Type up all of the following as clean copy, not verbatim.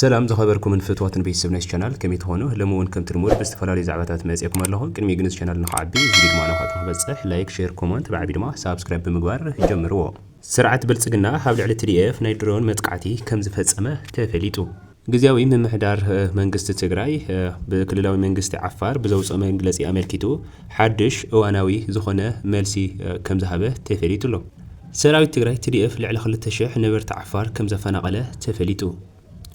سلام زخبركم من فتوات نبي سبناش channel كم يتهونه لمون كم ترمول باستفالي زعباتات مزيكم اللهون كن ميجنس channel نخعبي فيديو معنا خاطر بتصح لايك شير كومنت بعد ما سبسكرايب بمقبار جمروا سرعة بلصقنا حول على TDF نايدرون متقعتي كم زفصمه تفليتو ግዚያዊ ምምሕዳር መንግስቲ ትግራይ በክልላዊ መንግስቲ ዓፋር ብዘውፅኦ መግለጺ ኣመልኪቱ ሓድሽ እዋናዊ ዝኾነ መልሲ ከም ዝሃበ ተፈሊጡሎ ሰራዊት ትግራይ TDF ልዕሊ 2000 ነበርቲ ዓፋር ከም ዘፈናቀለ ተፈሊጡ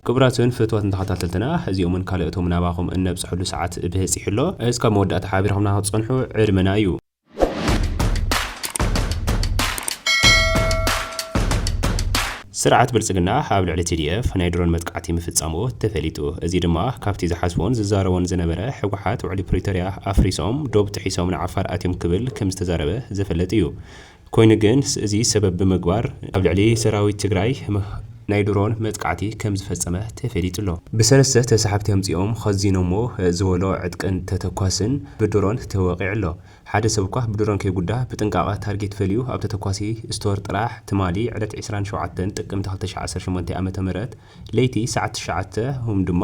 ክቡራትን ፍትዋት እንተኸታተልትና እዚኦምን ካልኦቶም ናባኹም እንብጽሕሉ ሰዓት ብህጽሕሎ እስካብ መወዳእታ ሓቢርኹምና ክጽንሑ ዕድመና እዩ سرعة بلصقنا حابل على TDF نايدرون متقعتي مفصامو تفليتو ازي دما كابتي زحاسبون ززارون زنبره حوحات وعلي بريتوريا افريسوم دوب تحيسوم عفار اتيم كبل كم استزاربه زفلتيو كوين جن ازي سبب بمغبار حابل علي سراوي تግራይ نايدرون متقعتي كم زفصمه تفليتلو بسلسته تسحبتي امصيوم خزينومو زولو عدقن تتኳስን بدرون توقيعلو حادث سبقه بدرون كي قدا بتنقاقه تارجت فاليو اب تتኳሲ ستور طراح تمالي عدد 27 ጥቅምቲ 2018 ዓመተ ምህረት ለይቲ ሰዓት 9 هم ድማ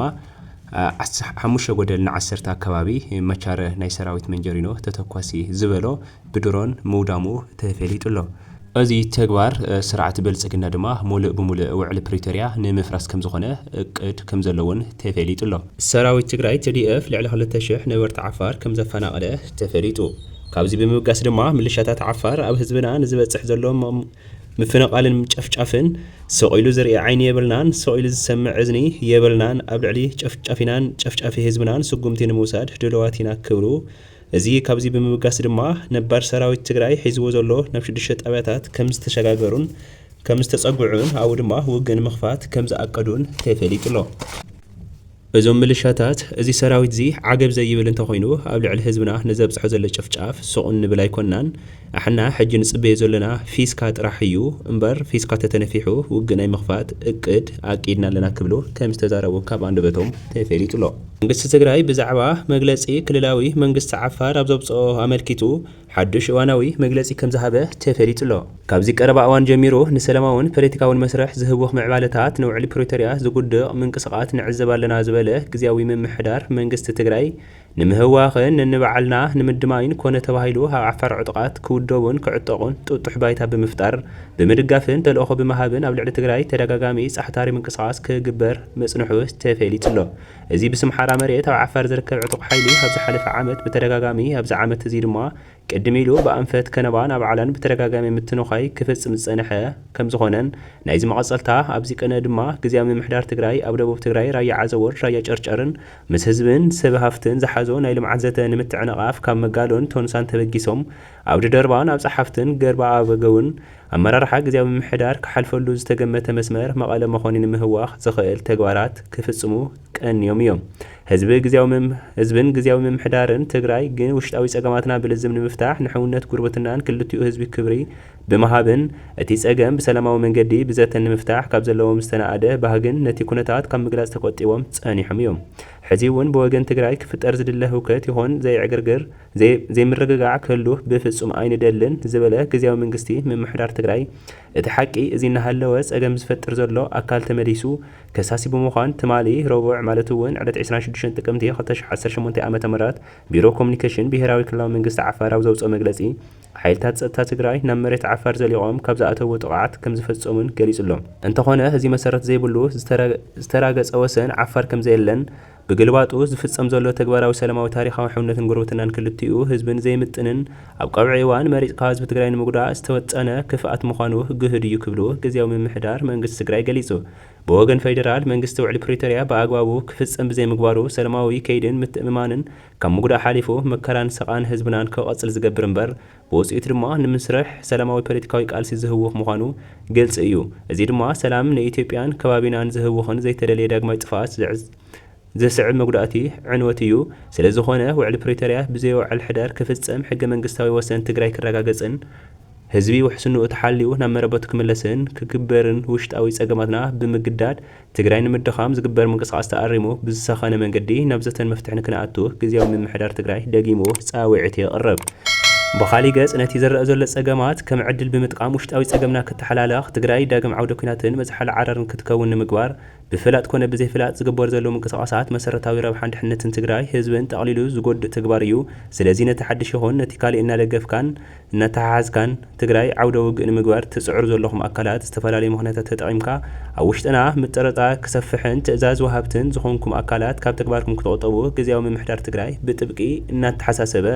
5 ጎደልና 10 አካባቢ መቻረ ናይ ሰራዊት መንጀሪኖ ተተኳሲ ዝበሎ بدرون مودامو ተፈሊጡሎ እዚ ተግባር ስርዓት በልጽግና ድማ ሙሉእ ብሙሉእ ውዕል ፕሪቶሪያ ንምፍራስ ከም ዝኾነ እቅድ ከም ዘለውን ተፈሊጡሎ ሰራዊት ትግራይ TDF ልዕሊ 2000 ነበርቲ ዓፋር ከም ዘፈናቀለ ተፈሊጡ ካብዚ ብምብጋስ ድማ ምልሻታት ዓፋር ኣብ ህዝብና ንዝበጽሕ ዘሎም ምፍነቃልን ጨፍጫፍን ሰቆይሉ ዘርኢ ዓይኒ የብልናን ሰቆይሉ ዝሰምዕ እዝኒ የብልናን ኣብ ልዕሊ ጨፍጫፊናን ጨፍጫፊ ህዝብናን ስጉምቲ ንምውሳድ ድልዋቲና ክብሩ እዚ ካብዚ ብምብጋስ ድማ ነባር ሰራዊት ትግራይ ሒዝዎ ዘሎ ናብ 6 ጣብያታት ከም ዝተሸጋገሩን ከም ዝተጸጉዑን ኣብ ድማ ውግን መኽፋት ከም ዝኣቀዱን ተፈሊጡሎ እዞም ምልሻታት እዚ ሰራዊት እዚ ዓገብ ዘይብል እንተኾይኑ ኣብ ልዕሊ ህዝብና ንዘብጽሖ ዘሎ ጨፍጫፍ ሱቕን ንብል ኣይኮናን ኣሕና ሕጂ ንጽበየ ዘለና ፊስካ ጥራሕ እዩ እምበር ፊስካ ተተነፊሑ ውግናይ መኽፋት እቅድ ኣቂድና ኣለና ክብሉ ከም ዝተዛረቡ ካብ አንደበቶም ተፈሊጡሎ መንግስቲ ትግራይ ብዛዕባ መግለጺ ክልላዊ መንግስቲ ዓፋር ኣብ ዘብጽኦ ኣመልኪቱ ሓድሽ እዋናዊ መግለጺ ከም ዝሃበ ተፈሊጡሎ ካብዚ ቀረባ እዋን ጀሚሩ ንሰላማውን ፖለቲካውን መስርሕ ዝህቦ ምዕባለታት ንውዕሊ ፕሪቶሪያ ዝጉድቕ ምንቅስቓት ንዕዘብ ኣለና ዝበለ ግዚያዊ ምምሕዳር መንግስቲ ትግራይ ንምህዋኽን ንባዕልና ንምድማይን ኮነ ተባሂሉ ኣብ ዓፋር ዕጡቃት ክውደቡን ክዕጠቑን ጥጡሕ ባይታ ብምፍጣር ብምድጋፍን ተልእኾ ብምሃብን ኣብ ልዕሊ ትግራይ ተደጋጋሚ ጻሕታሪ ምንቅስቓስ ክግበር መጽንሑ ተፈሊጡሎ እዚ ብስም ሓራ መሬት ኣብ ዓፋር ዝርከብ ዕጡቕ ሓይሊ ኣብ ዝሓለፈ ዓመት በተደጋጋሚ ኣብዚ ዓመት እዚ ድማ ቀድሚሉ በአንፈት ከነባን አብዓላን በተደጋጋሚ ምትኖኻይ ክፍጽም ዝጸንሐ ከም ዝኾነን ናይዚ መቐጸልታ ኣብዚ ቀነ ድማ ግዚያዊ ምምሕዳር ትግራይ ኣብ ደቡብ ትግራይ ራያ ዓዘወር ራያ ጨርጨርን ምስ ህዝብን ሰብ ሃፍትን ዝሓዞ ናይ ልምዓት ዘተ ንምትዕነቓፍ ካብ መጋሎን ቶንሳን ተበጊሶም ኣብ ደርባን ኣብ ጸሓፍትን ገርባ ኣበገውን ኣመራርሓ ግዚያዊ ምምሕዳር ክሓልፈሉ ዝተገመተ መስመር መቐለ መኾኒ ንምህዋኽ ዝኽእል ተግባራት ክፍጽሙ ቀንዮም እዮም ህዝብን ግዚያዊ ምምሕዳርን ትግራይ ግን ውሽጣዊ ጸገማትና ብልዝም ንምፍታሕ ንሕውነት ጉርብትናን ክልቲኡ ህዝቢ ክብሪ ብምሃብን እቲ ጸገም ብሰላማዊ መንገዲ ብዘተን ንምፍታሕ ካብ ዘለዎም ዝተናኣደ ባህግን ነቲ ኩነታት ካብ ምግላጽ ተቆጢቦም ጸኒሖም እዮም ሕዚ እውን ብወገን ትግራይ ክፍጠር ዝድለ ህውከት ይሆን ዘይዕግርግር ዘይምርግጋዕ ክህሉ ብፍጹም ኣይንደልን ዝበለ ግዚያዊ መንግስቲ ምምሕዳር ትግራይ እቲ ሓቂ እዚ እናሃለወ ጸገም ዝፈጥር ዘሎ ኣካል ተመሊሱ ከሳሲ ብምዃን ትማሊ ረቡዕ ማለት እውን ዕለት 26 ጥቅምቲ 2018 ዓመተ ምህረት ቢሮ ኮሙኒኬሽን ብሄራዊ ክልላዊ መንግስቲ ዓፋር ኣብ ዘውፅኦ መግለጺ ሓይልታት ጸጥታ ትግራይ ናብ መሬት ዓፋር ዘሊቖም ካብ ዝኣተው ጥቃዓት ከም ዝፈጸሙን ገሊጹሎም እንተኾነ እዚ መሰረት ዘይብሉ ዝተራገጸ ወሰን ዓፋር ከም ዘየለን بقلبات أوز فتصم زلوا تجبار وسلامة وتاريخ وحملة جروبتنا كلتيو هزبن زي متنن أبقى عيوان مريض قاز بتجرين مقدار استوت أنا كفاءة مخانوه جهدي يكبلوه جزيو من محدار من قصة تجري جليسو بوجن فيدرال من قصة وعلى بريتوريا بأجوابه كفتصم بزي مقبارو سلاموي كيدن متأمانن كم مقدار حليفه مكران سقان هزبنان كأصل زجبرنبر بوس يترمى نمسرح سلاموي بريتكاي قالسي زهوه مخانو جلس أيو زيد ما سلام نيتيبيان كوابينان زهوهن زي تدلي داق ما يتفاس زسعب مقداتي عنوتيو سلازخونه وعلى بريتوريا بزيو على الحدار كفصم حق منقستاوي وسن تግራይ ክረጋገጽን ህዝቢ ወሕስኑ ተሓልዩ ናብ መረበቱ ክመለስን ክግበርን ውሽጣዊ ጸገማትና ብምግዳድ ትግራይ ንምድኻም ዝግበር መንቀሳቐስ ተኣሪሙ ብዝሰኸነ መንገዲ ናብ ዘተን መፍትሕ ንክንኣቱ ግዚያዊ ምምሕዳር ትግራይ ደጊሙ ጻውዒት ይቕርብ بخالي ገጽ ነቲ ዝረአ ዘሎ ጸገማት ከም ዕድል ብምጥቃም ውሽጣዊ ጸገምና ክትሓላልኽ ትግራይ ዳግም ዓውደ ኩናትን መዝሓል ዓረርን ክትከውን ንምግባር ብፍላጥ ኮነ ብዘይፍላጥ ዝግበር ዘሎ ምንቅስቓሳት መሰረታዊ ረብሓን ድሕነትን ትግራይ ህዝብን ጠቕሊሉ ዝጎድእ ተግባር እዩ። ስለዚ ነቲ ሓድሽ ይኹን ነቲ ካልእ እናደገፍካን እናተሓሓዝካን ትግራይ ዓውደ ውግእ ንምግባር ትጽዕሩ ዘለኹም ኣካላት ዝተፈላለዩ ምኽንያታት ተጠቒምካ ኣብ ውሽጥና ምጥርጣር ክሰፍሕን ትእዛዝ ወሃብትን ዝኾንኩም ኣካላት ካብ ተግባርኩም ክትቆጠቡ ግዚያዊ ምምሕዳር ትግራይ ብጥብቂ እናተሓሳሰበ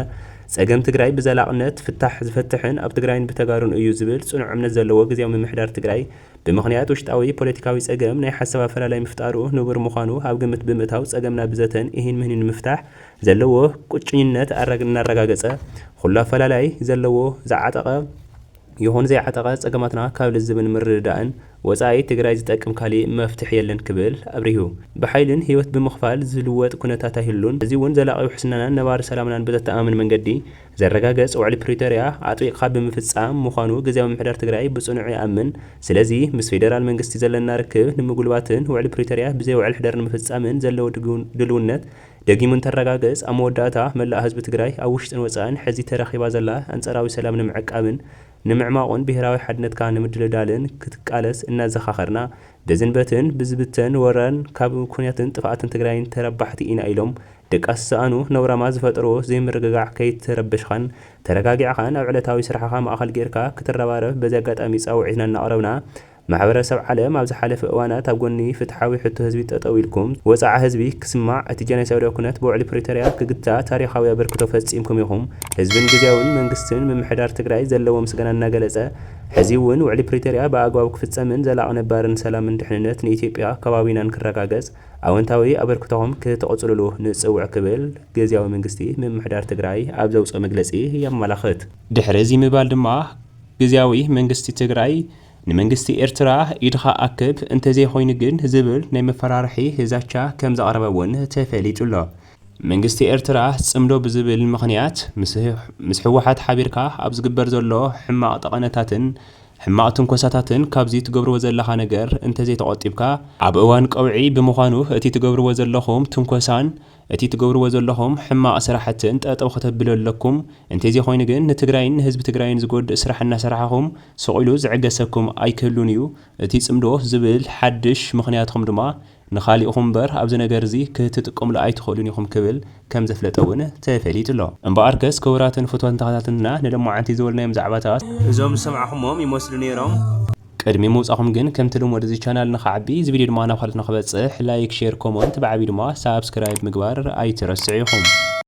ጸገም ትግራይ ብዘላቕነት ፍታሕ ዝፈትሕን ኣብ ትግራይን ብተጋሩን እዩ ዝብል ጽኑዕ እምነት ዘለዎ ግዚያዊ ምምሕዳር ትግራይ ብምኽንያት ውሽጣዊ ፖለቲካዊ ጸገም ናይ ሓሳብ ኣፈላላይ ምፍጣሩ ንቡር ምዃኑ ኣብ ግምት ብምእታው ጸገምና ብዘተን ይህን ምህንን ምፍታሕ ዘለዎ ቁጭኝነት እናረጋገጸ ኩሉ ኣፈላላይ ዘለዎ ዝዓጠቐ ይኹን ዘይዓጠቐ ጸገማትና ካብ ልዝብን ምርድዳእን ወጻኢ ትግራይ ዝጠቅም ካልእ መፍትሕ የለን ክብል ኣብሪሁ ብሓይልን ህይወት ብምኽፋል ዝልወጥ ኩነታት ኣይህሉን እዚ እውን ዘላቒ ውሕስናናን ነባሪ ሰላምናን ብዘተኣምን መንገዲ ዘረጋገጽ ውዕሊ ፕሪቶርያ ኣጥቢቕካ ብምፍጻም ምዃኑ ግዚያዊ ምምሕዳር ትግራይ ብጽኑዕ ይኣምን። ስለዚ ምስ ፌደራል መንግስቲ ዘለና ርክብ ንምጉልባትን ውዕሊ ፕሪቶርያ ብዘይ ውዕል ሕደር ንምፍጻምን ዘለዎ ድልውነት ደጊሙ እንተረጋገጽ ኣብ መወዳእታ መላእ ህዝቢ ትግራይ ኣብ ውሽጥን ወጻእን ሕዚ ተረኺባ ዘላ አንጻራዊ ሰላም ንምዕቃብን ንምዕማቑን ብሄራዊ ሓድነትካ ንምድልዳልን ክትቃለስ እናዘኻኸርና ብዝንበትን ብዝብተን ወረን ካብ ኩነትን ጥፍኣትን ትግራይን ተረባሕቲ ኢና ኢሎም ደቃስ ሰኣኑ ነውራማ ዝፈጥሮ ዘይምርግጋዕ ከይተረበሽኻን ተረጋጊዕኻን ኣብ ዕለታዊ ስራሕኻ ማእኸል ጌርካ ክትረባረብ በዚ ኣጋጣሚ ጻውዒትና እናቕረብና ማሕበረሰብ ዓለም ኣብ ዝሓለፈ እዋናት ኣብ ጎኒ ፍትሓዊ ሕቶ ህዝቢ ጠጠው ኢልኩም ወጻኢ ህዝቢ ክስማዕ እቲ ጀኖሳይዳዊ ኩነት ብውዕሊ ፕሪቶርያ ክግታእ ታሪኻዊ ኣበርክቶ ፈጺምኩም ኢኹም ህዝብን ግዚያውን መንግስትን ምምሕዳር ትግራይ ዘለዎ ምስጋና እናገለጸ ሕዚ እውን ውዕሊ ፕሪቶርያ ብኣግባብ ክፍጸምን ዘላቒ ነባርን ሰላምን ድሕንነት ንኢትዮጵያ ከባቢናን ክረጋገጽ ኣወንታዊ ኣበርክቶኹም ክትቕጽልሉ ንጽውዕ ክብል ግዚያዊ መንግስቲ ምምሕዳር ትግራይ ኣብ ዘውፅኦ መግለጺ የመላኽት። ድሕሪ እዚ ምባል ድማ ግዚያዊ መንግስቲ ትግራይ ንመንግስቲ ኤርትራ ኢድኻ ኣክብ እንተዘይኮይኑ ግን ዝብል ናይ መፈራርሒ ዛቻ ከም ዘቕረበ እውን ተፈሊጡ ኣሎ። መንግስቲ ኤርትራ ጽምዶ ብዝብል ምኽንያት ምስ ሕወሓት ሓቢርካ ኣብ ዝግበር ዘሎ ሕማቕ ጠቐነታትን ሕማቕ ትንኮሳታትን ካብዚ ትገብርዎ ዘለኻ ነገር እንተዘይተቖጢብካ ኣብ እዋን ቀውዒ ብምዃኑ እቲ ትገብርዎ ዘለኹም ትንኮሳን እቲ ትገብርዎ ዘለኹም ሕማቕ ስራሕትን ጠጠው ከተብለለኩም እንተዘይኮይኑ ግን ንትግራይን ንህዝቢ ትግራይን ዝጎድእ ስራሕ እናሰራሕኹም ስቑኢሉ ዝዕገሰኩም ኣይክህሉን እዩ። እቲ ጽምዶ ዝብል ሓድሽ ምኽንያትኩም ድማ ንኻሊእኹም እምበር ኣብዚ ነገር እዚ ክትጥቀምሉ ኣይትኽእሉን ኢኹም ክብል ከም ዘፍለጠ እውን ተፈሊጡ ኣሎ። እምበኣርከስ ክቡራትን ፍትዋትን ተኸታተልና ንሎማዓንቲ ዝበልናዮም ዛዕባታት እዞም ዝሰማዕኹሞም ይመስሉ ነይሮም። ቅድሚ ምውፃኹም ግን ከምቲ ልሙድ እዚ ቻናል ንኸዓቢ እዚ ቪድዮ ድማ ናብ ካልኦት ንኽበፅሕ ላይክ፣ ሼር፣ ኮመንት ብዓብዪ ድማ ሳብስክራይብ ምግባር ኣይትረስዑ ኢኹም።